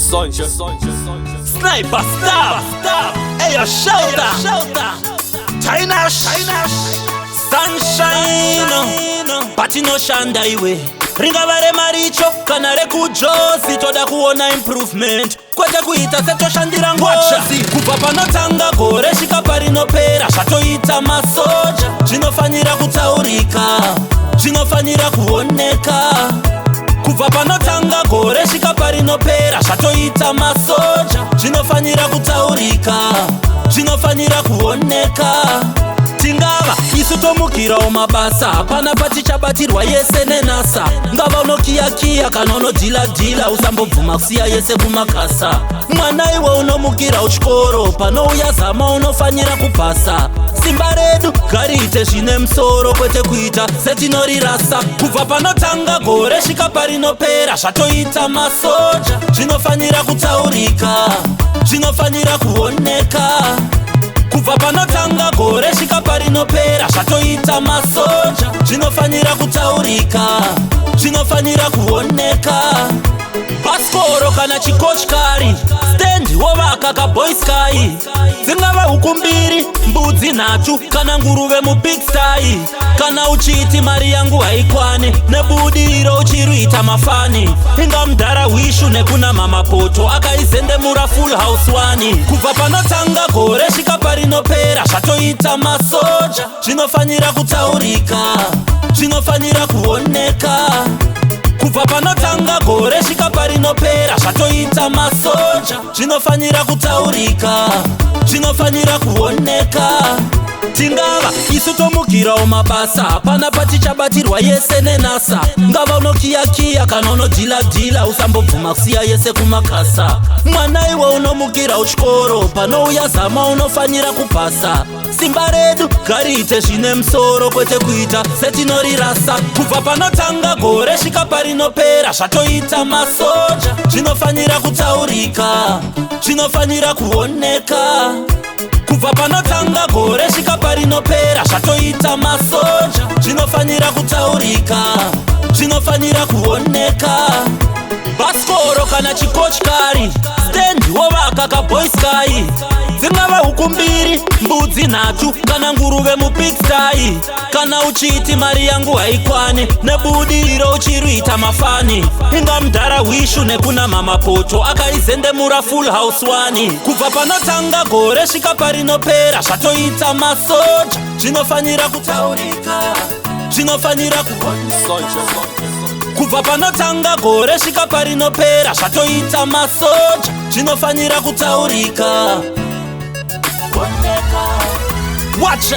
Sniper stop. Hey yo shoulder. China sunshine. Pati no shanda iwe. Ringa vare maricho kana rekujosi. Toda kuona improvement kwete kuita seto shandira ngozi. Kubva panotanga gore shika parinopera. Zvatoita masoja zvinofanyira kutaurika, zvinofanyira kuoneka. Kubva panotanga gore shika parinopera. Zvatoita masoja zvinofanyira kutaurika, zvinofanyira kuoneka. Tingava isu tomukirawo mabasa, hapana patichabatirwa yese nenasa. Ngava unokiyakiya kana unodhiladhila, usambobvuma kusiya yese kumakasa. Mwana iwe unomukira uchikoro, panouya zama unofanyira kupasa. Simba redu ngariite zvine musoro kwete kuita setinorirasa. Kubva panotanga gore svika parinopera. Zvatoita masoja zvinofanyira kutaurika, zvinofanyira kuoneka. Kubva panotanga gore svika parinopera. Zvatoita masoja zvinofanyira kutaurika, zvinofanyira kuoneka. Bhasikoro kana chikochikari, stendi wovaka kaboysky. Dzingava huku mbiri, mbudzi nhatu kana nguruve mupigsty. Kana uchiti mari yangu haikwani, nebudiro uchiruita mafani. Inga mudhara wishu nekuna mamapoto, akaizendemura full house wani. Kubva panotanga gore svika parinopera. Zvatoita masoja zvinofanyira kutaurika, zvinofanyira kuoneka. Kubva panotanga gore svika parinopera. Zvatoita masoja zvinofanyira kutaurika, zvinofanyira kuoneka. Tingava isu tomukirawo mabasa, hapana patichabatirwa yese nenasa. Ngava unokiyakiya kana unodhiladhila, usambobvuma kusiya yese kumakasa. Mwana iwe unomukira uchikoro, panouya zama unofanyira kupasa. Simba redu ngariite zvine musoro kwete kuita setinorirasa. Kubva panotanga gore svika parinopera. Zvatoita masoja zvinofanyira kutaurika, zvinofanyira kuoneka. Kubva panotanga gore svika parinopera. Zvatoita masoja zvinofanyira kutaurika, zvinofanyira kuoneka. Bhasikoro kana chikochikari, stendi wovaka kaboysky. Dzingava huku mbiri, mbudzi nhatu kana nguruve mupigsty. Kana uchiti mari yangu haikwani, nebudiro uchiruita mafani. Inga mudhara wishu nekuna mamapoto, akaizendemura full house wani. Kubva panotanga gore svika parinopera. Zvatoita masoja zvinofanyira kutaurika, zvinofanyira kuoneka. Kubva panotanga gore svika parinopera. Zvatoita masoja zvinofanyira kutaurika, kuoneka. Watcha